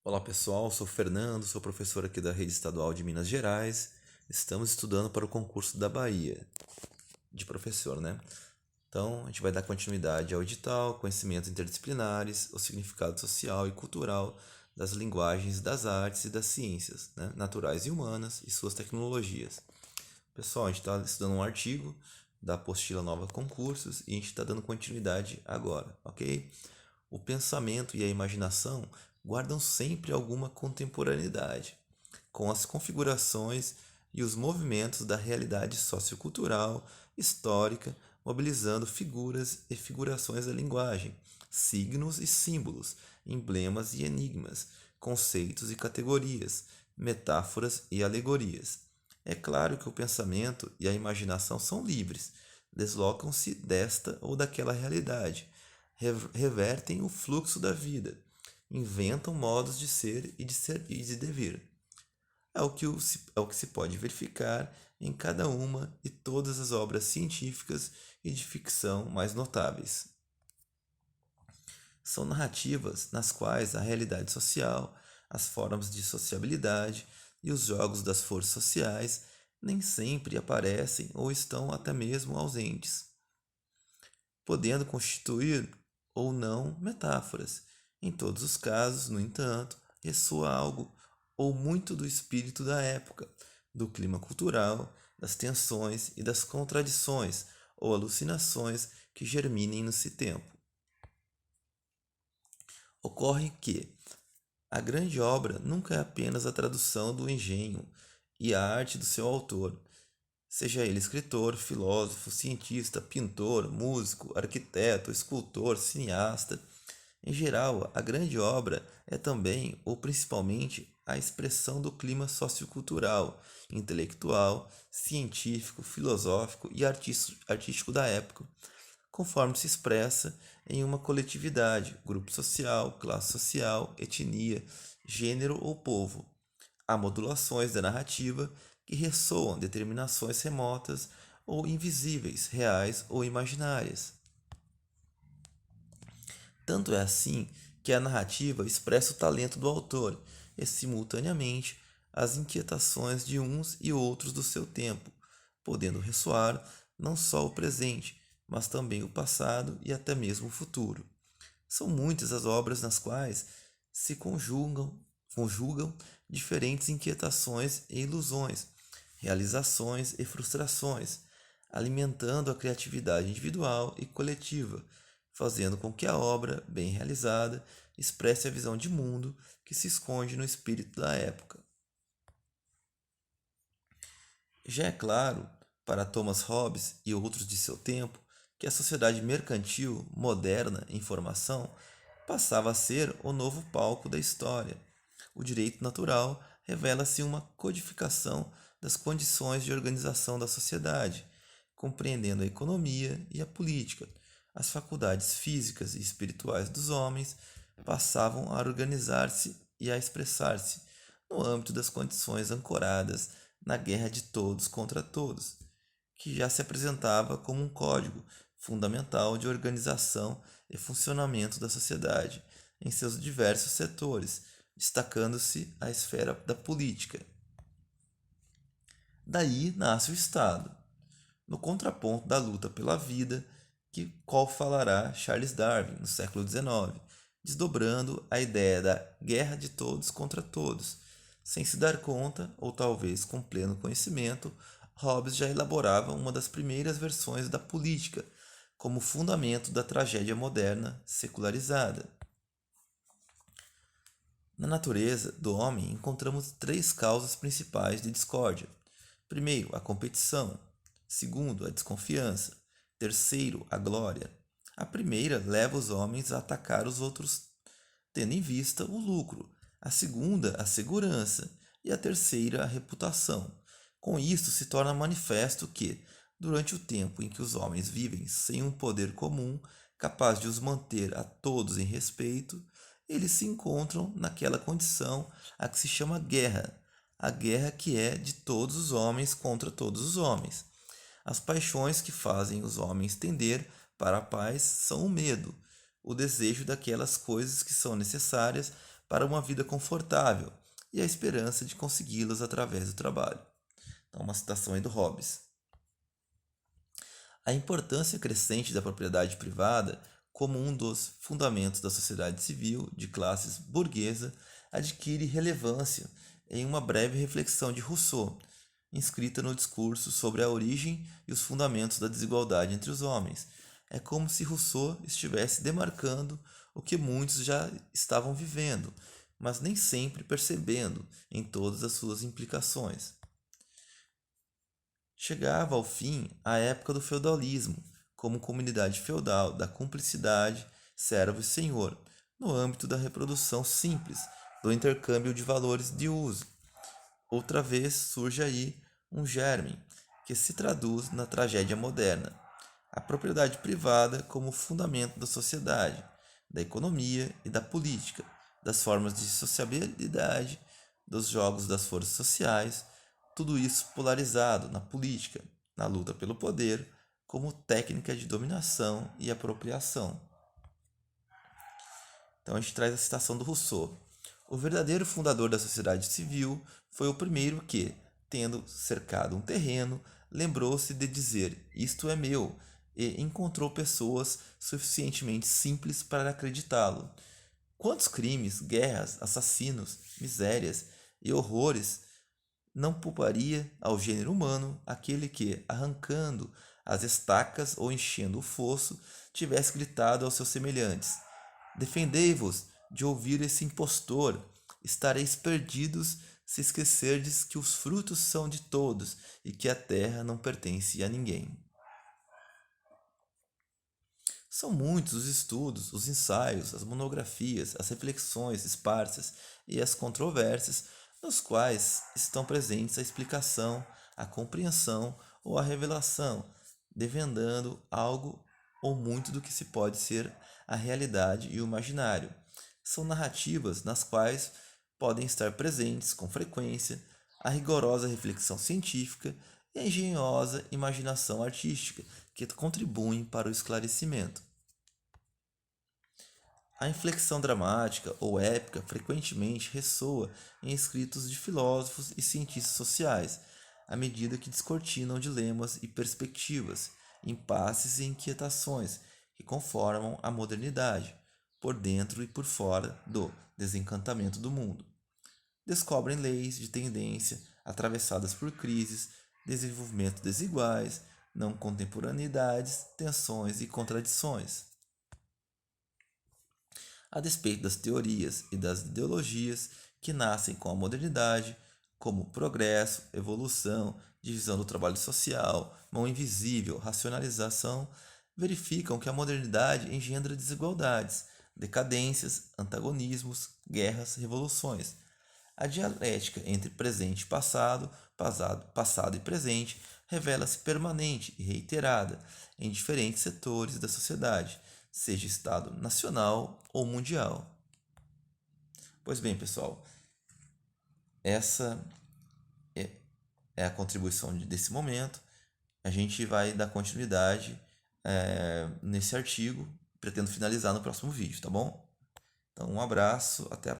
Olá pessoal, sou Fernando, sou professor aqui da Rede Estadual de Minas Gerais. Estamos estudando para o concurso da Bahia, de professor, né? Então, a gente vai dar continuidade ao edital, conhecimentos interdisciplinares, o significado social e cultural das linguagens, das artes e das ciências, né? Naturais e humanas e suas tecnologias. Pessoal, a gente está estudando um artigo da apostila Nova Concursos e a gente está dando continuidade agora, ok? O pensamento e a imaginação guardam sempre alguma contemporaneidade com as configurações e os movimentos da realidade sociocultural, histórica, mobilizando figuras e figurações da linguagem, signos e símbolos, emblemas e enigmas, conceitos e categorias, metáforas e alegorias. É claro que o pensamento e a imaginação são livres, deslocam-se desta ou daquela realidade, revertem o fluxo da vida, inventam modos de ser e de devir. É o que se pode verificar em cada uma e todas as obras científicas e de ficção mais notáveis. São narrativas nas quais a realidade social, as formas de sociabilidade e os jogos das forças sociais nem sempre aparecem ou estão até mesmo ausentes, podendo constituir ou não metáforas. Em todos os casos, no entanto, ressoa algo ou muito do espírito da época, do clima cultural, das tensões e das contradições ou alucinações que germinem nesse tempo. Ocorre que a grande obra nunca é apenas a tradução do engenho e a arte do seu autor, seja ele escritor, filósofo, cientista, pintor, músico, arquiteto, escultor, cineasta. Em geral, a grande obra é também, ou principalmente, a expressão do clima sociocultural, intelectual, científico, filosófico e artístico da época, conforme se expressa em uma coletividade, grupo social, classe social, etnia, gênero ou povo. Há modulações da narrativa que ressoam determinações remotas ou invisíveis, reais ou imaginárias. Tanto é assim que a narrativa expressa o talento do autor e, simultaneamente, as inquietações de uns e outros do seu tempo, podendo ressoar não só o presente, mas também o passado e até mesmo o futuro. São muitas as obras nas quais se conjugam diferentes inquietações e ilusões, realizações e frustrações, alimentando a criatividade individual e coletiva, fazendo com que a obra, bem realizada, expresse a visão de mundo que se esconde no espírito da época. Já é claro, para Thomas Hobbes e outros de seu tempo, que a sociedade mercantil, moderna em formação, passava a ser o novo palco da história. O direito natural revela-se uma codificação das condições de organização da sociedade, compreendendo a economia e a política. As faculdades físicas e espirituais dos homens passavam a organizar-se e a expressar-se no âmbito das condições ancoradas na guerra de todos contra todos, que já se apresentava como um código fundamental de organização e funcionamento da sociedade em seus diversos setores, destacando-se a esfera da política. Daí nasce o Estado, no contraponto da luta pela vida, qual falará Charles Darwin no século XIX, desdobrando a ideia da guerra de todos contra todos. Sem se dar conta, ou talvez com pleno conhecimento, Hobbes já elaborava uma das primeiras versões da política, como fundamento da tragédia moderna secularizada. Na natureza do homem encontramos três causas principais de discórdia. Primeiro, a competição. Segundo, a desconfiança. Terceiro, a glória. A primeira leva os homens a atacar os outros, tendo em vista o lucro. A segunda, a segurança. E a terceira, a reputação. Com isto, se torna manifesto que, durante o tempo em que os homens vivem sem um poder comum capaz de os manter a todos em respeito, eles se encontram naquela condição a que se chama guerra, a guerra que é de todos os homens contra todos os homens. As paixões que fazem os homens tender para a paz são o medo, o desejo daquelas coisas que são necessárias para uma vida confortável e a esperança de consegui-las através do trabalho. Então, uma citação aí do Hobbes. A importância crescente da propriedade privada como um dos fundamentos da sociedade civil de classes burguesa adquire relevância em uma breve reflexão de Rousseau, inscrita no discurso sobre a origem e os fundamentos da desigualdade entre os homens. É como se Rousseau estivesse demarcando o que muitos já estavam vivendo, mas nem sempre percebendo em todas as suas implicações. Chegava ao fim a época do feudalismo, como comunidade feudal da cumplicidade, servo e senhor, no âmbito da reprodução simples, do intercâmbio de valores de uso. Outra vez surge aí um germe, que se traduz na tragédia moderna, a propriedade privada como fundamento da sociedade, da economia e da política, das formas de sociabilidade, dos jogos das forças sociais, tudo isso polarizado na política, na luta pelo poder, como técnica de dominação e apropriação. Então a gente traz a citação do Rousseau. O verdadeiro fundador da sociedade civil foi o primeiro que, tendo cercado um terreno, lembrou-se de dizer: "Isto é meu", e encontrou pessoas suficientemente simples para acreditá-lo. Quantos crimes, guerras, assassinos, misérias e horrores não pouparia ao gênero humano aquele que, arrancando as estacas ou enchendo o fosso, tivesse gritado aos seus semelhantes: "Defendei-vos de ouvir esse impostor, estareis perdidos se esquecerdes que os frutos são de todos e que a terra não pertence a ninguém." São muitos os estudos, os ensaios, as monografias, as reflexões esparsas e as controvérsias nos quais estão presentes a explicação, a compreensão ou a revelação, desvendando algo ou muito do que se pode ser a realidade e o imaginário. São narrativas nas quais podem estar presentes com frequência a rigorosa reflexão científica e a engenhosa imaginação artística que contribuem para o esclarecimento. A inflexão dramática ou épica frequentemente ressoa em escritos de filósofos e cientistas sociais, à medida que descortinam dilemas e perspectivas, impasses e inquietações que conformam a modernidade, por dentro e por fora do desencantamento do mundo. Descobrem leis de tendência atravessadas por crises, desenvolvimento desiguais, não contemporaneidades, tensões e contradições. A despeito das teorias e das ideologias que nascem com a modernidade, como progresso, evolução, divisão do trabalho social, mão invisível, racionalização, verificam que a modernidade engendra desigualdades, decadências, antagonismos, guerras, revoluções. A dialética entre presente e passado, passado e presente, revela-se permanente e reiterada em diferentes setores da sociedade, seja Estado nacional ou mundial. Pois bem, pessoal, essa é a contribuição desse momento. A gente vai dar continuidade nesse artigo, pretendo finalizar no próximo vídeo, tá bom? Então, um abraço, até a